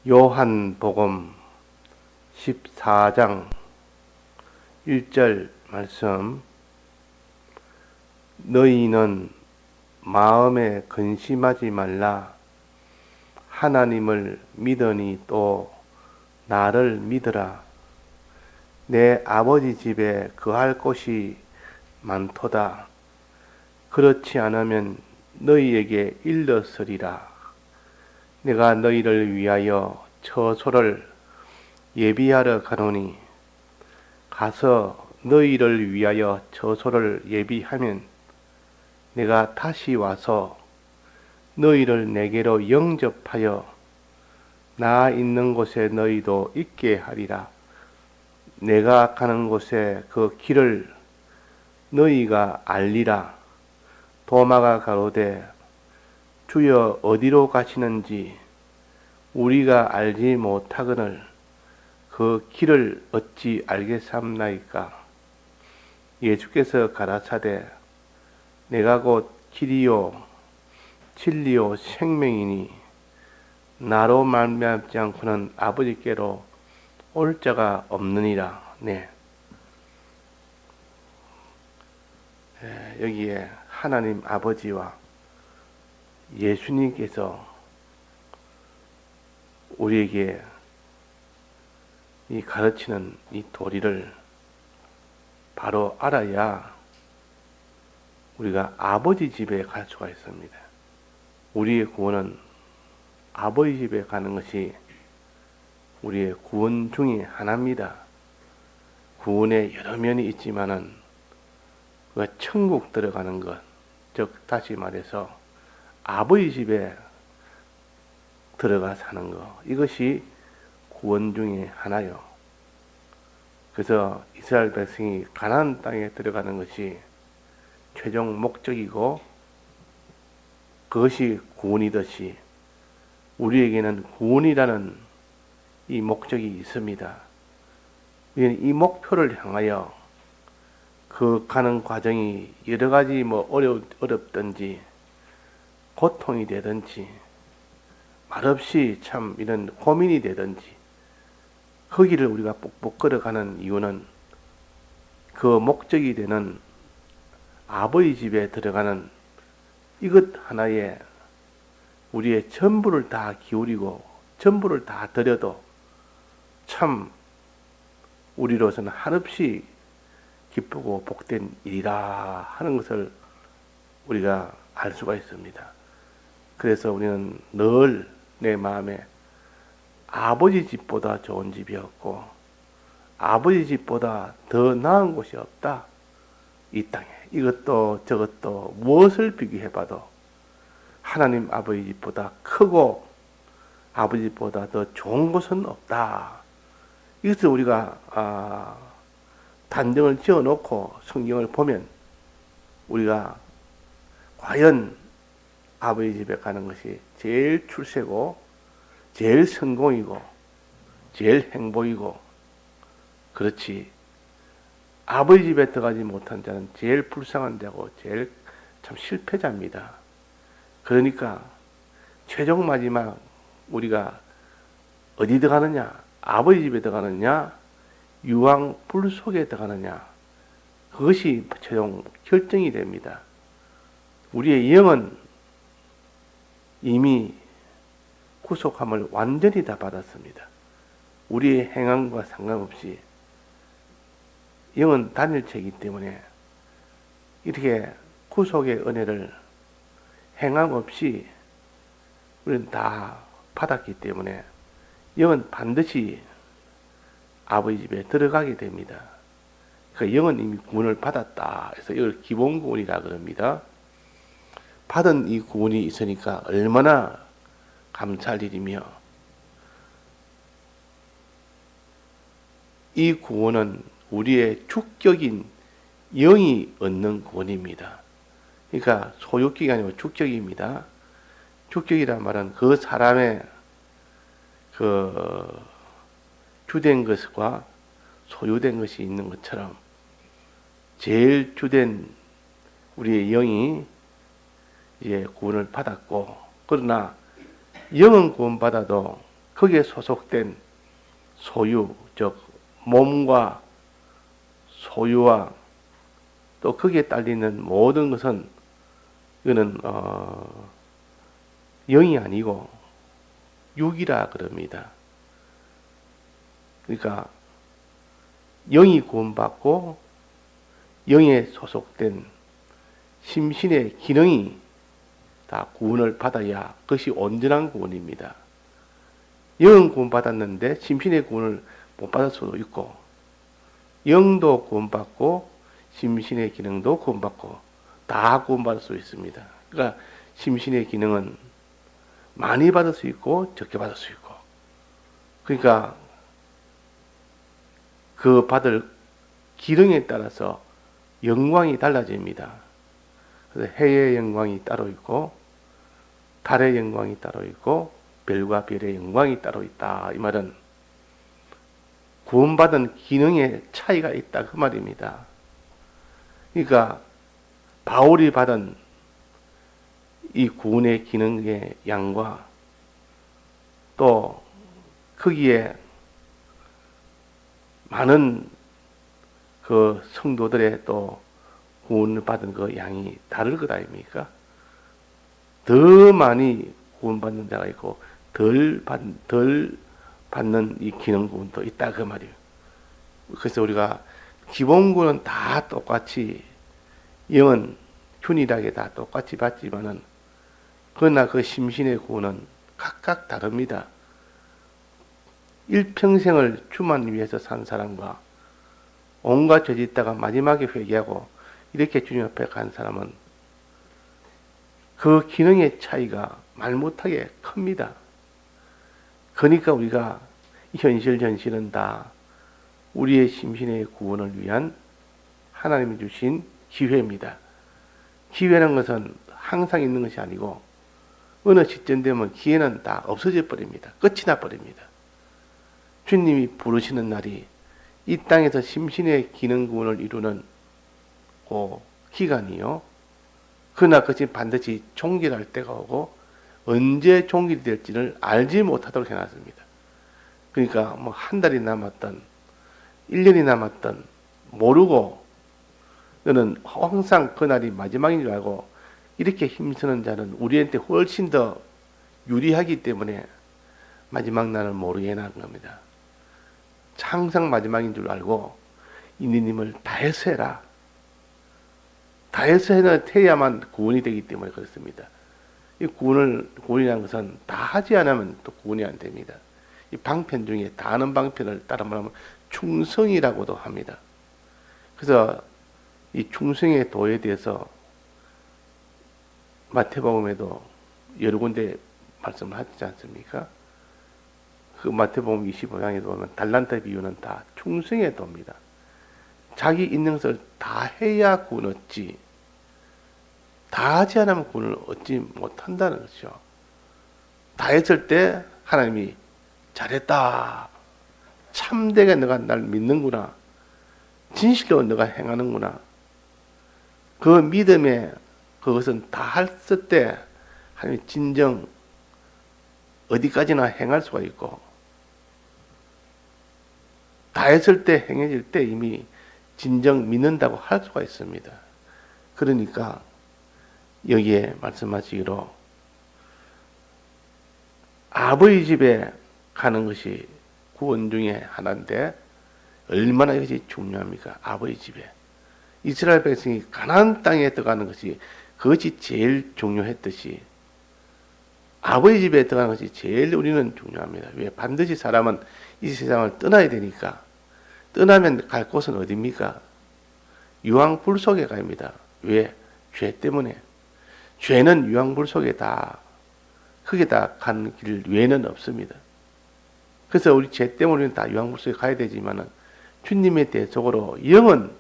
요한복음 14장 1절 말씀. 너희는 마음에 근심하지 말라. 하나님을 믿으니 또 나를 믿으라. 내 아버지 집에 거할 곳이 많도다. 그렇지 않으면 너희에게 일렀으리라. 내가 너희를 위하여 처소를 예비하러 가노니, 가서 너희를 위하여 처소를 예비하면 내가 다시 와서 너희를 내게로 영접하여 나 있는 곳에 너희도 있게 하리라. 내가 가는 곳에 그 길을 너희가 알리라. 도마가 가로되, 주여 어디로 가시는지 우리가 알지 못하거늘 그 길을 어찌 알겠삼나이까. 예수께서 가라사대, 내가 곧 길이요 진리요 생명이니 나로 말미암지 않고는 아버지께로 올 자가 없느니라. 여기에 하나님 아버지와 예수님께서 우리에게 이 가르치는 이 도리를 바로 알아야 우리가 아버지 집에 갈 수가 있습니다. 우리의 구원은 아버지 집에 가는 것이 우리의 구원 중에 하나입니다. 구원에 여러 면이 있지만은 그 천국 들어가는 것, 즉 다시 말해서 아버지 집에 들어가 사는 것, 이것이 구원 중에 하나요. 그래서 이스라엘 백성이 가나안 땅에 들어가는 것이 최종 목적이고 그것이 구원이듯이 우리에게는 구원이라는 이 목적이 있습니다. 우리는 이 목표를 향하여 그 가는 과정이 여러 가지 어렵든지 고통이 되든지 말없이 참 이런 고민이 되든지 거기를 우리가 뽁뽁 걸어가는 이유는 그 목적이 되는 아버지 집에 들어가는 이것 하나에 우리의 전부를 다 기울이고 전부를 다 드려도 참 우리로서는 한없이 기쁘고 복된 일이라 하는 것을 우리가 알 수가 있습니다. 그래서 우리는 늘 내 마음에 아버지 집보다 좋은 집이 없고 아버지 집보다 더 나은 곳이 없다. 이 땅에 이것도 저것도 무엇을 비교해봐도 하나님 아버지 집보다 크고 아버지 집보다 더 좋은 곳은 없다. 이것을 우리가 단정을 지어놓고 성경을 보면 우리가 과연 아버지 집에 가는 것이 제일 출세고 제일 성공이고 제일 행복이고, 그렇지 아버지 집에 들어가지 못한 자는 제일 불쌍한 자고 제일 참 실패자입니다. 그러니까 최종 마지막 우리가 어디 들어가느냐, 아버지 집에 들어가느냐 유황 불 속에 들어가느냐, 그것이 최종 결정이 됩니다. 우리의 영은 이미 구속함을 완전히 다 받았습니다. 우리의 행함과 상관없이 영은 단일체이기 때문에 이렇게 구속의 은혜를 행함 없이 우리는 다 받았기 때문에 영은 반드시 아버지 집에 들어가게 됩니다. 그 영은 이미 구원을 받았다 해서 이걸 기본 구원이라 그럽니다. 받은 이 구원이 있으니까 얼마나 감사할 일이며, 이 구원은 우리의 주격인 영이 얻는 구원입니다. 그러니까 소유격이 아니고 주격입니다. 주격이란 말은 그 사람의 그 주된 것과 소유된 것이 있는 것처럼 제일 주된 우리의 영이 이제 구원을 받았고, 그러나 영은 구원받아도 거기에 소속된 소유, 즉 몸과 소유와 또 거기에 딸리는 모든 것은 이거는 영이 아니고 육이라 그럽니다. 그러니까 영이 구원받고 영에 소속된 심신의 기능이 다 구원을 받아야 그것이 온전한 구원입니다. 영은 구원받았는데 심신의 구원을 못 받을 수도 있고, 영도 구원받고 심신의 기능도 구원받고 다 구원받을 수 있습니다. 그러니까 심신의 기능은 많이 받을 수 있고 적게 받을 수 있고, 그러니까 그 받을 기능에 따라서 영광이 달라집니다. 그래서 해의 영광이 따로 있고 달의 영광이 따로 있고 별과 별의 영광이 따로 있다. 이 말은 구원받은 기능의 차이가 있다 그 말입니다. 그러니까 바울이 받은 이 구원의 기능의 양과 또 거기에 많은 그 성도들의 또 구원을 받은 그 양이 다를 것 아닙니까? 더 많이 구원받는 자가 있고 덜 받는 이 기능 구원도 있다 그 말이에요. 그래서 우리가 기본 구원은 다 똑같이 영은 균일하게 다 똑같이 받지만은 그러나 그 심신의 구원은 각각 다릅니다. 일평생을 주만 위해서 산 사람과 온갖 죄 짓다가 마지막에 회개하고 이렇게 주님 앞에 간 사람은 그 기능의 차이가 말 못하게 큽니다. 그러니까 우리가 현실은 다 우리의 심신의 구원을 위한 하나님이 주신 기회입니다. 기회라는 것은 항상 있는 것이 아니고 어느 시점 되면 기회는 다 없어져 버립니다. 끝이 나 버립니다. 주님이 부르시는 날이 이 땅에서 심신의 기능 구원을 이루는 그 기간이요. 그러나 그것이 반드시 종결할 때가 오고 언제 종결이 될지를 알지 못하도록 해놨습니다. 그러니까 뭐 한 달이 남았던 1년이 남았던 모르고 너는 항상 그날이 마지막인 줄 알고 이렇게 힘쓰는 자는 우리한테 훨씬 더 유리하기 때문에 마지막 날을 모르게 해놓은 겁니다. 항상 마지막인 줄 알고 인내님을 다해서 해라. 다해서 해야만 구원이 되기 때문에 그렇습니다. 이 구원이라는 것은 다 하지 않으면 또 구원이 안 됩니다. 이 방편 중에 다 하는 방편을 따라 말하면 충성이라고도 합니다. 그래서 이 충성의 도에 대해서 마태복음에도 여러 군데 말씀을 하지 않습니까? 그 마태복음 25장에 보면 달란트 비유는 다 충성의 도입니다. 자기 있는 것을 다 해야 구원 얻지, 다 하지 않으면 구원을 얻지 못한다는 것이죠. 다 했을 때 하나님이 잘했다, 참되게 너가 날 믿는구나, 진실로 너가 행하는구나, 그 믿음에 그것은 다 했을 때 하나님이 진정 어디까지나 행할 수가 있고, 다 했을 때 행해질 때 이미 진정 믿는다고 할 수가 있습니다. 그러니까 여기에 말씀하시기로 아버지 집에 가는 것이 구원 중에 하나인데 얼마나 이것이 중요합니까? 아버지 집에. 이스라엘 백성이 가나안 땅에 들어가는 것이 그것이 제일 중요했듯이 아버지 집에 들어가는 것이 제일 우리는 중요합니다. 왜? 반드시 사람은 이 세상을 떠나야 되니까. 떠나면 갈 곳은 어디입니까? 유황불 속에 갑니다. 왜? 죄 때문에. 죄는 유황불 속에 다, 크게 다 간 길 외에는 없습니다. 그래서 우리 죄 때문에 우리는 다 유황불 속에 가야 되지만은 주님의 대속으로 영은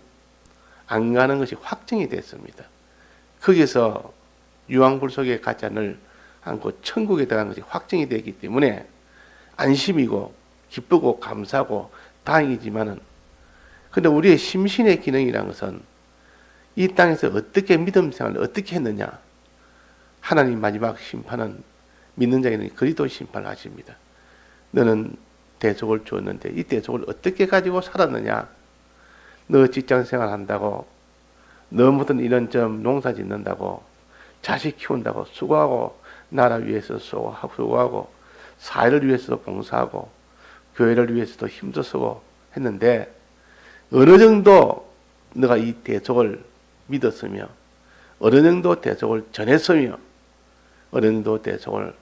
안 가는 것이 확정이 됐습니다. 거기서 유황불 속에 가지 않고 천국에 들어가는 것이 확정이 되기 때문에 안심이고 기쁘고 감사하고 다행이지만은, 근데 우리의 심신의 기능이라는 것은 이 땅에서 어떻게 믿음 생활을 어떻게 했느냐, 하나님 마지막 심판은 믿는 자에게는 그리스도 심판을 하십니다. 너는 대속을 주었는데 이 대속을 어떻게 가지고 살았느냐? 너 직장 생활 한다고, 너 무슨 이런 점 농사 짓는다고, 자식 키운다고 수고하고, 나라 위해서 수고하고, 사회를 위해서도 봉사하고, 교회를 위해서도 힘도 쓰고 했는데, 어느 정도 너가 이 대속을 믿었으며, 어느 정도 대속을 전했으며, 어느 정도 대속을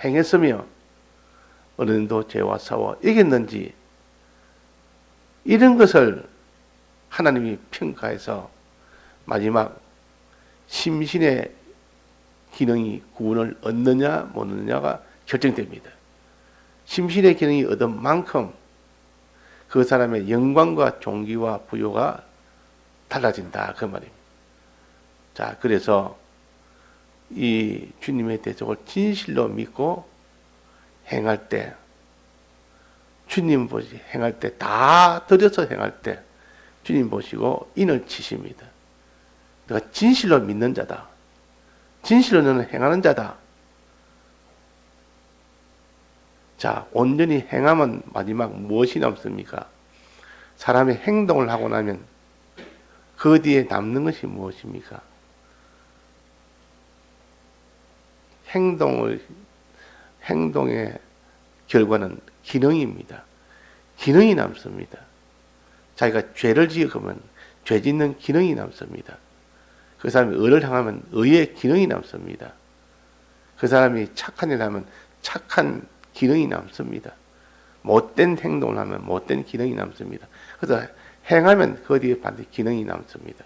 행했으며, 어느 정도 죄와 싸워 이겼는지, 이런 것을 하나님이 평가해서 마지막 심신의 기능이 구원을 얻느냐 못 얻느냐가 결정됩니다. 심신의 기능이 얻은 만큼 그 사람의 영광과 존귀와 부요가 달라진다 그 말입니다. 자, 그래서 이 주님의 대속을 진실로 믿고 행할 때, 주님 보시 행할 때 다 들여서 행할 때 주님 보시고 인을 치십니다. 내가 진실로 믿는 자다. 진실로 너는 행하는 자다. 자, 온전히 행하면 마지막 무엇이 남습니까? 사람의 행동을 하고 나면 그 뒤에 남는 것이 무엇입니까? 행동의 결과는 기능입니다. 기능이 남습니다. 자기가 죄를 지으면 죄 짓는 기능이 남습니다. 그 사람이 의를 향하면 의의 기능이 남습니다. 그 사람이 착한 일을 하면 착한 기능이 남습니다. 못된 행동을 하면 못된 기능이 남습니다. 그래서 행하면 그 뒤에 반드시 기능이 남습니다.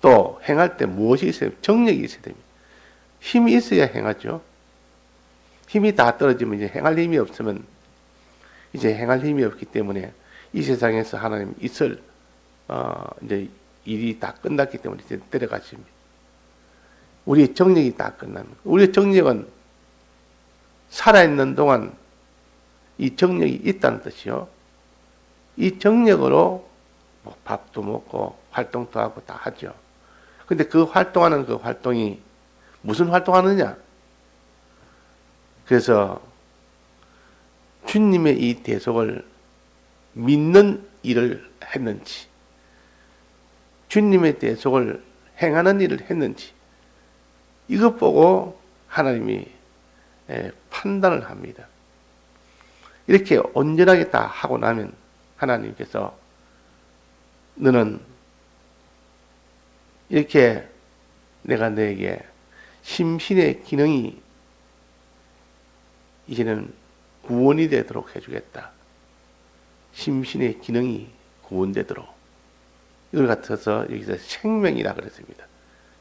또 행할 때 무엇이 있어야 됩니까? 정력이 있어야 됩니다. 힘이 있어야 행하죠. 힘이 다 떨어지면 이제 행할 힘이 없으면 이제 행할 힘이 없기 때문에 이 세상에서 하나님 이제 일이 다 끝났기 때문에 이제 데려가십니다. 우리의 정력이 다 끝납니다. 우리의 정력은 살아있는 동안 이 정력이 있다는 뜻이요. 이 정력으로 뭐 밥도 먹고 활동도 하고 다 하죠. 근데 그 활동하는 그 활동이 무슨 활동하느냐? 그래서 주님의 이 대속을 믿는 일을 했는지, 주님의 대속을 행하는 일을 했는지, 이것 보고 하나님이 판단을 합니다. 이렇게 온전하게 다 하고 나면 하나님께서 너는 이렇게 내가 너에게 심신의 기능이 이제는 구원이 되도록 해주겠다. 심신의 기능이 구원되도록. 이걸 같아서 여기서 생명이라 그랬습니다.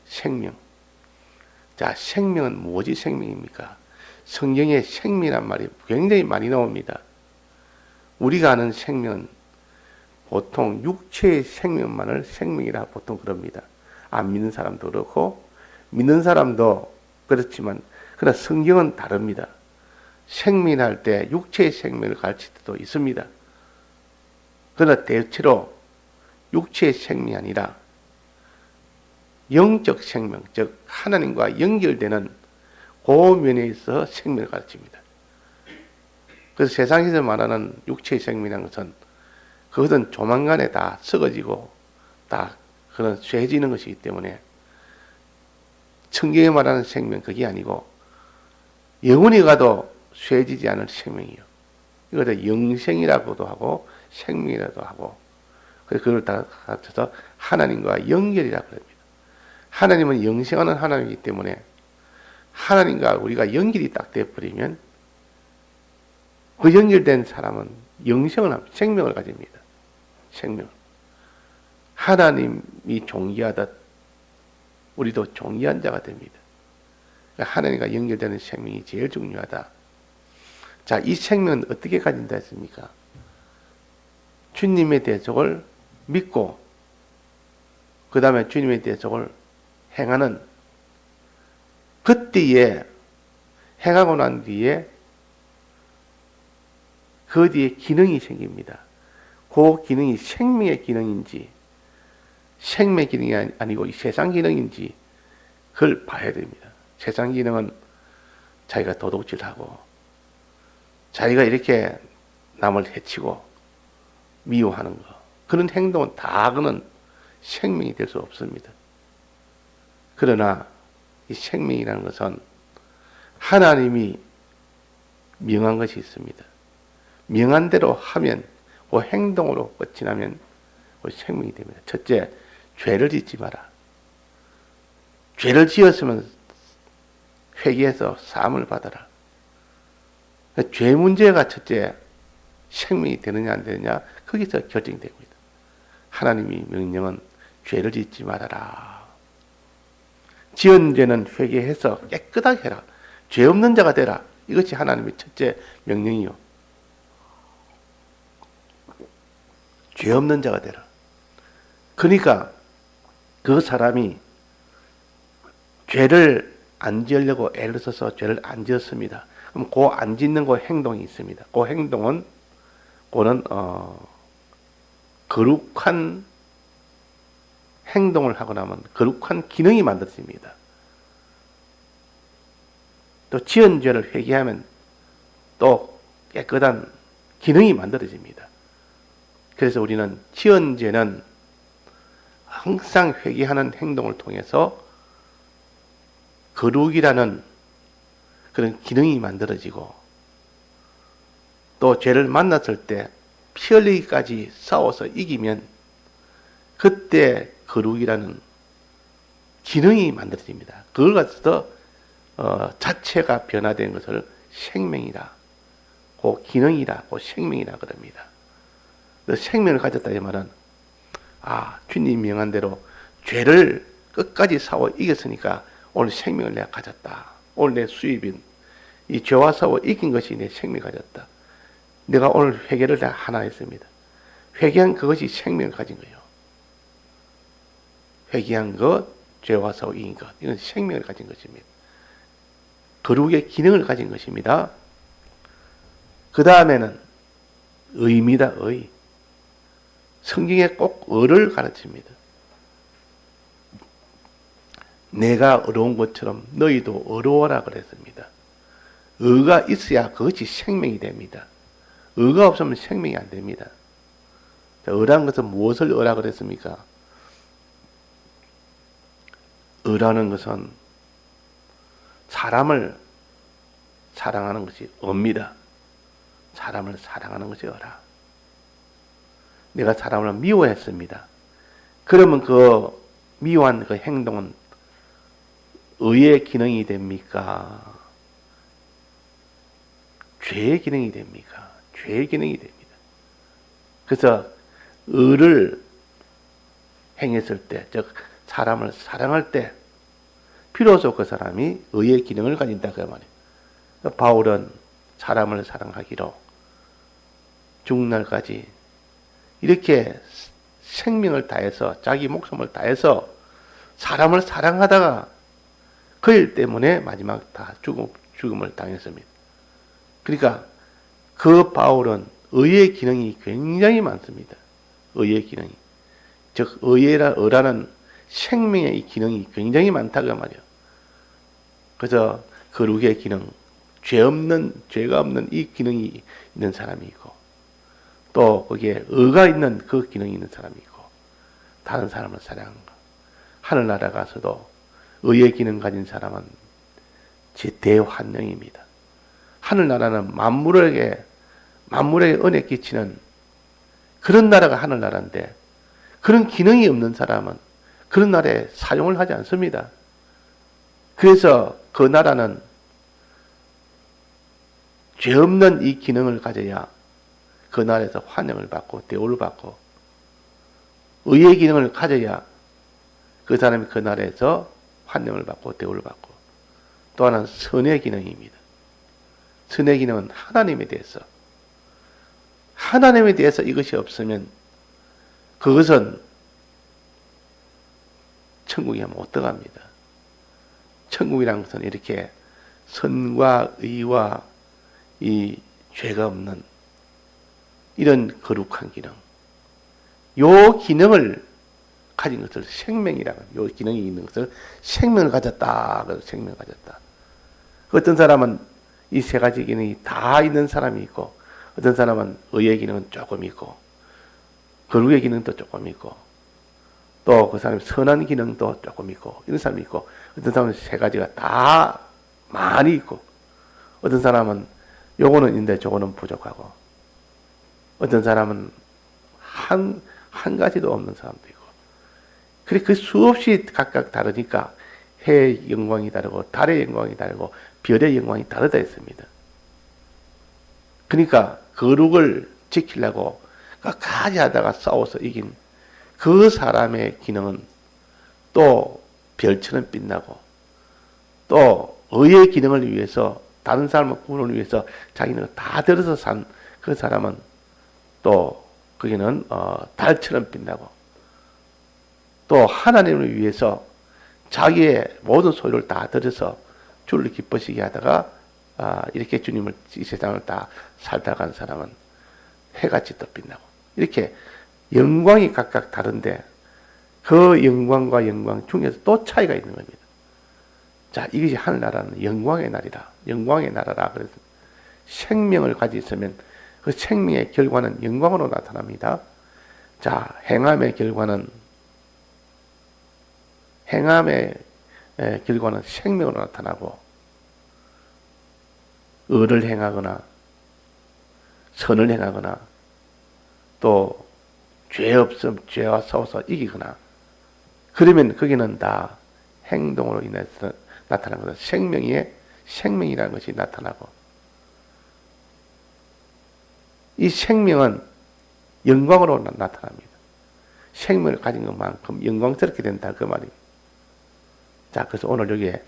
생명. 자, 생명은 무엇이 생명입니까? 성경에 생명이란 말이 굉장히 많이 나옵니다. 우리가 아는 생명은 보통 육체의 생명만을 생명이라 보통 그럽니다. 안 믿는 사람도 그렇고 믿는 사람도 그렇지만 그러나 성경은 다릅니다. 생명할 때 육체의 생명을 가르칠 때도 있습니다. 그러나 대체로 육체의 생명이 아니라 영적 생명, 즉 하나님과 연결되는 그 면에 있어 생명을 가르칩니다. 그래서 세상에서 말하는 육체의 생명이라는 것은 그것은 조만간에 다 썩어지고 다 그런 쇠해지는 것이기 때문에 성경에 말하는 생명 그게 아니고 영원히 가도 쇠해지지 않을 생명이요. 이것을 영생이라고도 하고 생명이라도 하고 그걸 다 합쳐서 하나님과 연결이라고 합니다. 하나님은 영생하는 하나님이기 때문에 하나님과 우리가 연결이 딱 되어버리면 그 연결된 사람은 영생을 합니다. 생명을 가집니다. 생명. 하나님이 존귀하듯 우리도 존귀한 자가 됩니다. 그러니까 하나님과 연결되는 생명이 제일 중요하다. 자, 이 생명은 어떻게 가진다 했습니까? 주님의 대속을 믿고 그 다음에 주님의 대속을 행하는 그때에 행하고 난 뒤에 그 뒤에 기능이 생깁니다. 그 기능이 생명의 기능인지 생명의 기능이 아니고 이 세상 기능인지 그걸 봐야 됩니다. 세상 기능은 자기가 도둑질하고 자기가 이렇게 남을 해치고 미워하는 거, 그런 행동은 다 그는 생명이 될 수 없습니다. 그러나 이 생명이라는 것은 하나님이 명한 것이 있습니다. 명한 대로 하면, 그 행동으로 끝이 나면 그 생명이 됩니다. 첫째, 죄를 짓지 마라. 죄를 지었으면 회개해서 사함을 받아라. 죄 문제가 첫째 생명이 되느냐 안 되느냐 거기서 결정되고 있다. 하나님이 명령은 죄를 짓지 말아라. 지은 죄는 회개해서 깨끗하게 해라. 죄 없는 자가 되라. 이것이 하나님의 첫째 명령이요. 죄 없는 자가 되라. 그러니까 그 사람이 죄를 안 지으려고 애를 써서 죄를 안 지었습니다. 그럼 그 안 짓는 그 행동이 있습니다. 그 행동은 그는 거룩한 행동을 하고 나면 거룩한 기능이 만들어집니다. 또 지은 죄를 회개하면 또 깨끗한 기능이 만들어집니다. 그래서 우리는 지은 죄는 항상 회개하는 행동을 통해서 거룩이라는 그런 기능이 만들어지고, 또 죄를 만났을 때 피 흘리기까지 싸워서 이기면 그때 거룩이라는 기능이 만들어집니다. 그걸 가지고 자체가 변화된 것을 생명이라, 그 기능이라, 그 생명이라 그럽니다. 생명을 가졌다 이 말은, 주님 명한 대로 죄를 끝까지 싸워 이겼으니까 오늘 생명을 내가 가졌다. 오늘 내 수입인 이 죄와 싸워 이긴 것이 내 생명을 가졌다. 내가 오늘 회개를 다 하나 했습니다. 회개한 그것이 생명을 가진 거예요. 회개한 것, 죄와 싸워 이긴 것, 이건 생명을 가진 것입니다. 거룩의 기능을 가진 것입니다. 그 다음에는 의입니다. 의. 성경에 꼭 의를 가르칩니다. 내가 어려운 것처럼 너희도 어려워라 그랬습니다. 의가 있어야 그것이 생명이 됩니다. 의가 없으면 생명이 안 됩니다. 의라는 것은 무엇을 의라 그랬습니까? 의라는 것은 사람을 사랑하는 것이 의입니다. 사람을 사랑하는 것이 의라. 내가 사람을 미워했습니다. 그러면 그 미워한 그 행동은 의의 기능이 됩니까? 죄의 기능이 됩니까? 죄의 기능이 됩니다. 그래서 의를 행했을 때, 즉 사람을 사랑할 때 비로소 그 사람이 의의 기능을 가진다 그 말이에요. 바울은 사람을 사랑하기로 죽는 날까지 이렇게 생명을 다해서, 자기 목숨을 다해서 사람을 사랑하다가 그 일 때문에 마지막 다 죽음을 당했습니다. 그러니까 그 바울은 의의 기능이 굉장히 많습니다. 의의 기능이. 즉 의라는 생명의 이 기능이 굉장히 많다고 말이에요. 그래서 거룩의 기능, 죄가 없는 이 기능이 있는 사람이 있고, 또 거기에 의가 있는 그 기능이 있는 사람이 있고, 다른 사람을 사랑하는 거. 하늘나라 가서도 의의 기능 가진 사람은 제 대환영입니다. 하늘나라는 만물에게 은혜 끼치는 그런 나라가 하늘나라인데, 그런 기능이 없는 사람은 그런 나라에 사용을 하지 않습니다. 그래서 그 나라는 죄 없는 이 기능을 가져야 그 나라에서 환영을 받고 대우를 받고, 의의 기능을 가져야 그 사람이 그 나라에서 환영을 받고 대우를 받고, 또 하나는 선의 기능입니다. 선의 기능은 하나님에 대해서 이것이 없으면 그것은 천국에 못 들어갑니다. 천국이라는 것은 이렇게 선과 의와 이 죄가 없는 이런 거룩한 기능, 요 기능을 가진 것을 생명이라고, 요 기능이 있는 것을 생명을 가졌다. 그래서 생명을 가졌다. 어떤 사람은 이 세 가지 기능이 다 있는 사람이 있고, 어떤 사람은 의의 기능은 조금 있고, 거룩의 기능도 조금 있고, 또 그 사람이 선한 기능도 조금 있고, 이런 사람이 있고, 어떤 사람은 세 가지가 다 많이 있고, 어떤 사람은 요거는 있는데 저거는 부족하고, 어떤 사람은 한 가지도 없는 사람도 있고, 그래 그 수없이 각각 다르니까 해의 영광이 다르고 달의 영광이 다르고 별의 영광이 다르다 했습니다. 그러니까 거룩을 지키려고 끝까지 하다가 싸워서 이긴 그 사람의 기능은 또 별처럼 빛나고, 또 의의 기능을 위해서 다른 사람의 구원을 위해서 자기는 다 들어서 산 그 사람은 또 거기는 달처럼 빛나고, 또 하나님을 위해서 자기의 모든 소유를 다 들여서 주를 기쁘시게 하다가 이렇게 주님을 이 세상을 다 살다간 사람은 해같이 또 빛나고, 이렇게 영광이 각각 다른데 그 영광과 영광 중에서 또 차이가 있는 겁니다. 자, 이것이 하늘나라는 영광의 날이다. 영광의 나라라. 그래서 생명을 가지고 있으면 그 생명의 결과는 영광으로 나타납니다. 자, 행함의 결과는 생명으로 나타나고, 의를 행하거나 선을 행하거나 또 죄 없음, 죄와 싸워서 이기거나, 그러면 거기는 다 행동으로 인해서 나타나는 거다. 생명이라는 것이 나타나고, 이 생명은 영광으로 나타납니다. 생명을 가진 것만큼 영광스럽게 된다, 그 말입니다. 자, 그래서 오늘 여기에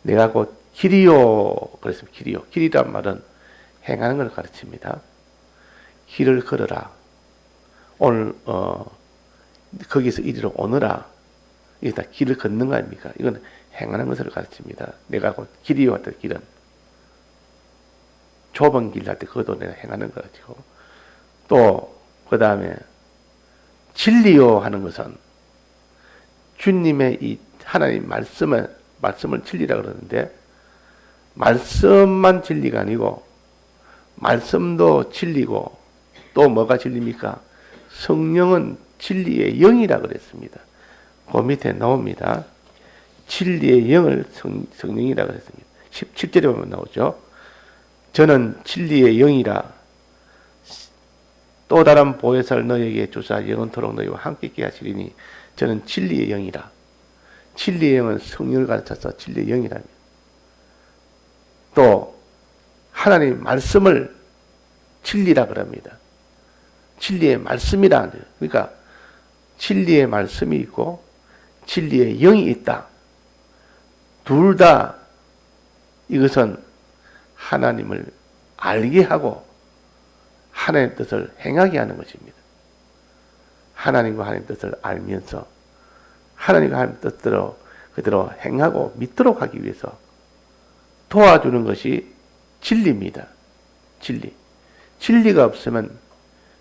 내가 곧 길이요 그랬습니다. 길이란 말은 행하는 걸 가르칩니다. 길을 걸어라. 오늘 거기서 이리로 오너라. 이게 다 길을 걷는 거 아닙니까? 이건 행하는 것을 가르칩니다. 내가 곧 길이요 할 때 길은 좁은 길 할 때 그것도 내가 행하는 거 가지고, 또 그 다음에 진리요 하는 것은 주님의 이 하나님 말씀을 진리라 그러는데, 말씀만 진리가 아니고 말씀도 진리고 또 뭐가 진리입니까? 성령은 진리의 영이라 그랬습니다. 그 밑에 나옵니다. 진리의 영을 성령이라 그랬습니다. 17절에 보면 나오죠. 저는 진리의 영이라 또 다른 보혜사를 너희에게 주사 영원토록 너희와 함께 있게 하시리니 저는 진리의 영이라. 진리의 영은 성령을 가르쳐서 진리의 영이랍니다. 또 하나님 말씀을 진리라 그럽니다. 진리의 말씀이라. 그러니까 진리의 말씀이 있고 진리의 영이 있다. 둘 다 이것은 하나님을 알게 하고 하나님의 뜻을 행하게 하는 것입니다. 하나님과 하나님의 뜻을 알면서 하나님과 하나님의 뜻대로 그대로 행하고 믿도록 하기 위해서 도와주는 것이 진리입니다. 진리. 진리가 없으면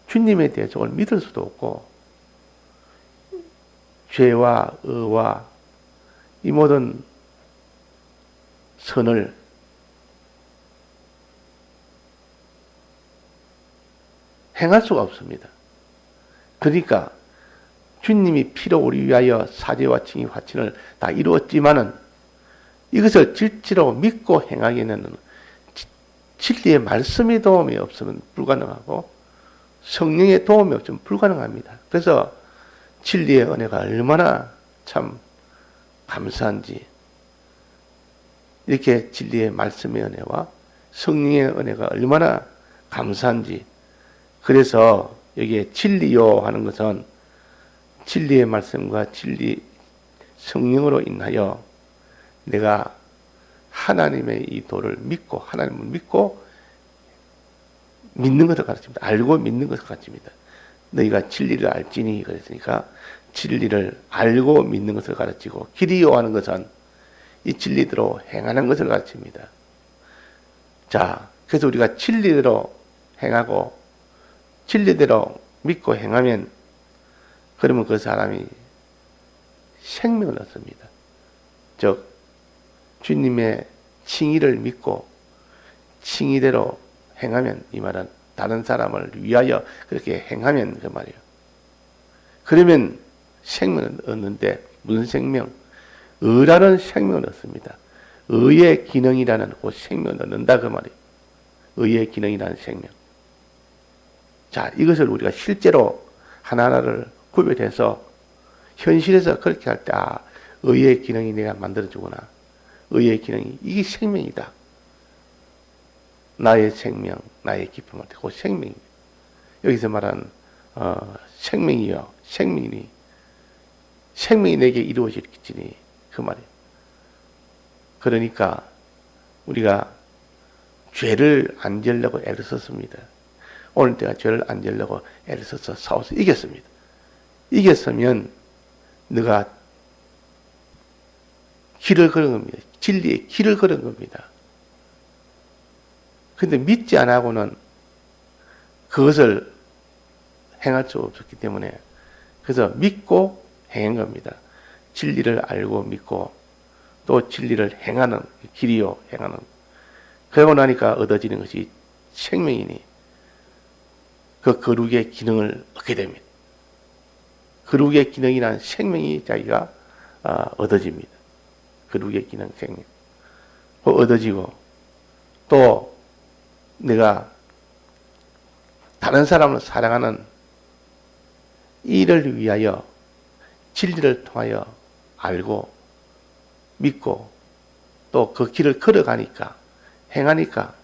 주님의 대속을 믿을 수도 없고, 죄와 의와 이 모든 선을 행할 수가 없습니다. 그러니까 주님이 피로 우리 위하여 사죄와 칭의 화친을 다 이루었지만은 이것을 실제로 믿고 행하기에는 진리의 말씀의 도움이 없으면 불가능하고 성령의 도움이 없으면 불가능합니다. 그래서 진리의 은혜가 얼마나 참 감사한지, 이렇게 진리의 말씀의 은혜와 성령의 은혜가 얼마나 감사한지, 그래서 여기에 진리요 하는 것은 진리의 말씀과 진리 성령으로 인하여 내가 하나님의 이 도를 믿고 하나님을 믿고 믿는 것을 가르칩니다. 알고 믿는 것을 가르칩니다. 너희가 진리를 알지니 그랬으니까 진리를 알고 믿는 것을 가르치고, 길이요 하는 것은 이 진리대로 행하는 것을 가르칩니다. 자, 그래서 우리가 진리대로 행하고 진리대로 믿고 행하면 그러면 그 사람이 생명을 얻습니다. 즉 주님의 칭의를 믿고 칭의대로 행하면, 이 말은 다른 사람을 위하여 그렇게 행하면 그 말이에요. 그러면 생명을 얻는데, 무슨 생명? 의라는 생명을 얻습니다. 의의 기능이라는 그 생명을 얻는다 그 말이에요. 의의 기능이라는 생명. 자, 이것을 우리가 실제로 하나하나를 구별해서 현실에서 그렇게 할 때, 아, 의의 기능이 내가 만들어주구나. 의의 기능이, 이게 생명이다. 나의 생명, 나의 기쁨을 그 생명입니다. 여기서 말하는 생명이요, 생명이 내게 이루어질지니 그 말이에요. 그러니까 우리가 죄를 안 지으려고 애를 썼습니다. 오늘 내가 죄를 안 지으려고 애를 써서 싸워서 이겼습니다. 이겼으면 네가 길을 걸은 겁니다. 진리의 길을 걸은 겁니다. 근데 믿지 않고는 그것을 행할 수 없었기 때문에, 그래서 믿고 행한 겁니다. 진리를 알고 믿고 또 진리를 행하는 길이요, 행하는. 그러고 나니까 얻어지는 것이 생명이니 그 거룩의 기능을 얻게 됩니다. 거룩의 기능이란 생명이 자기가 얻어집니다. 거룩의 기능, 생명. 얻어지고 또 내가 다른 사람을 사랑하는 이를 위하여 진리를 통하여 알고 믿고 또 그 길을 걸어가니까, 행하니까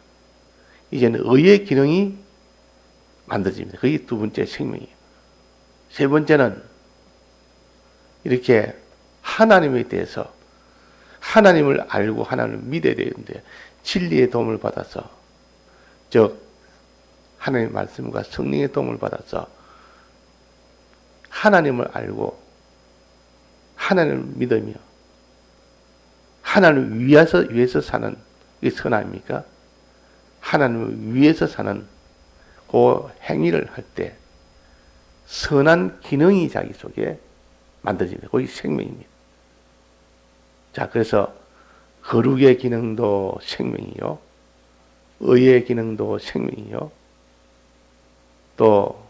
이제는 의의 기능이 만들어집니다. 그게 두 번째 생명이에요. 세 번째는 이렇게 하나님에 대해서, 하나님을 알고 하나님을 믿어야 되는데 진리의 도움을 받아서, 즉 하나님의 말씀과 성령의 도움을 받아서 하나님을 알고 하나님을 믿으며 하나님을 위해서 사는, 이게 선함입니까? 하나님을 위해서 사는 그 행위를 할 때 선한 기능이 자기 속에 만들어집니다. 그게 생명입니다. 자, 그래서 거룩의 기능도 생명이요, 의의 기능도 생명이요, 또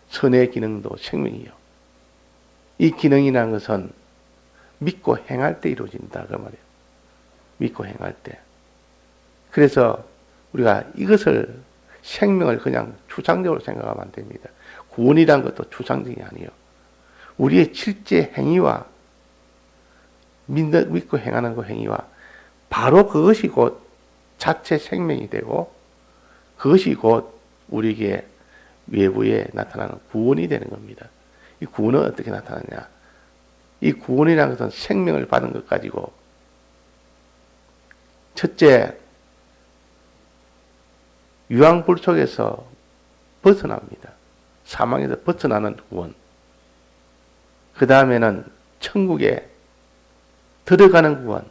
선의 기능도 생명이요. 이 기능이라는 것은 믿고 행할 때 이루어진다 그 말이에요. 믿고 행할 때. 그래서 우리가 이것을, 생명을 그냥 추상적으로 생각하면 안 됩니다. 구원이란 것도 추상적이 아니에요. 우리의 실제 행위와 믿고 행하는 그 행위와 바로 그것이 곧 자체 생명이 되고, 그것이 곧 우리에게 외부에 나타나는 구원이 되는 겁니다. 이 구원은 어떻게 나타나냐? 이 구원이라는 것은 생명을 받은 것 가지고, 첫째, 유황불 속에서 벗어납니다. 사망에서 벗어나는 구원. 그 다음에는 천국에 들어가는 구원.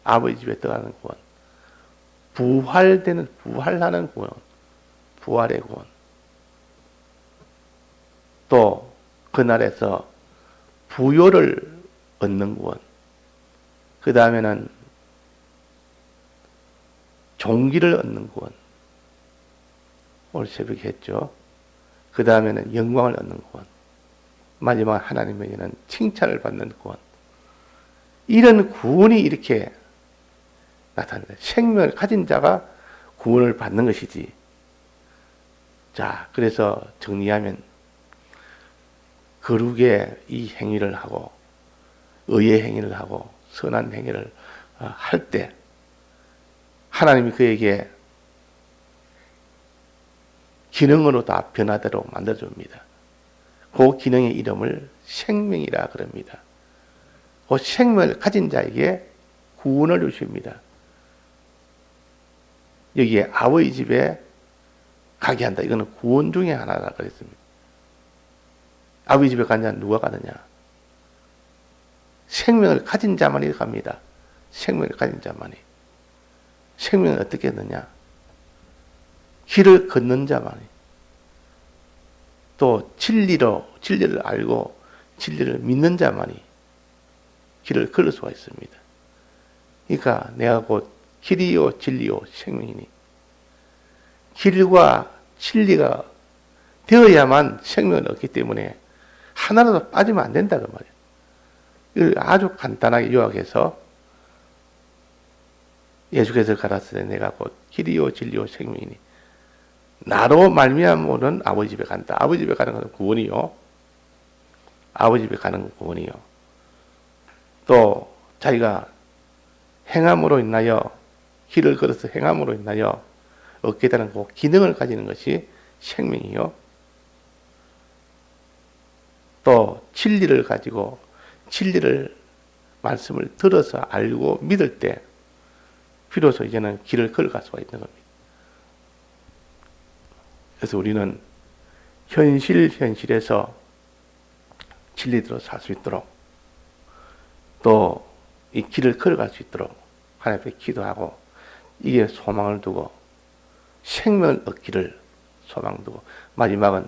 아버지 집에 들어가는 구원. 부활하는 구원. 부활의 구원. 또 그날에서 부요를 얻는 구원. 그 다음에는 종기를 얻는 구원. 오늘 새벽에 했죠. 그 다음에는 영광을 얻는 구원. 마지막 하나님에게는 칭찬을 받는 구원. 이런 구원이 이렇게 나타납니다. 생명을 가진 자가 구원을 받는 것이지. 자, 그래서 정리하면 거룩의 이 행위를 하고 의의 행위를 하고 선한 행위를 할 때 하나님이 그에게 기능으로 다 변화대로 만들어줍니다. 그 기능의 이름을 생명이라 그럽니다. 그 생명을 가진 자에게 구원을 주십니다. 여기에 아버지 집에 가게 한다. 이거는 구원 중에 하나라 그랬습니다. 아버지 집에 가냐? 누가 가느냐? 생명을 가진 자만이 갑니다. 생명을 가진 자만이. 생명을 어떻게 얻느냐? 길을 걷는 자만이. 또 진리를 알고 진리를 믿는 자만이 길을 걸을 수가 있습니다. 그러니까 내가 곧 길이요 진리요 생명이니 길과 진리가 되어야만 생명을 얻기 때문에 하나라도 빠지면 안 된다 그 말이에요. 이걸 아주 간단하게 요약해서 예수께서 가라사대 내가 곧 길이요 진리요 생명이니 나로 말미암으로는 아버지 집에 간다. 아버지 집에 가는 것은 구원이요. 아버지 집에 가는 건 구원이요. 또 자기가 행함으로 인하여 길을 걸어서 행함으로 인하여 얻게 되는 그 기능을 가지는 것이 생명이요. 또 진리를 가지고 진리를 말씀을 들어서 알고 믿을 때 비로소 이제는 길을 걸어갈 수가 있는 겁니다. 그래서 우리는 현실에서 진리대로 살 수 있도록 또 이 길을 걸어갈 수 있도록 하나님 앞에 기도하고 이게 소망을 두고 생명을 얻기를 소망 두고 마지막은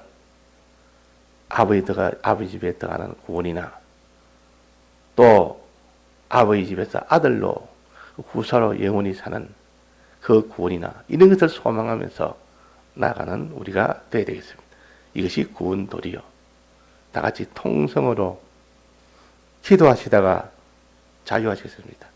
아버지 집에 들어가는 구원이나 또 아버지 집에서 아들로 후사로 영원히 사는 그 구원이나 이런 것을 소망하면서 나아가는 우리가 되어야 되겠습니다. 이것이 구원도리요. 다 같이 통성으로 기도하시다가 자유하시겠습니다.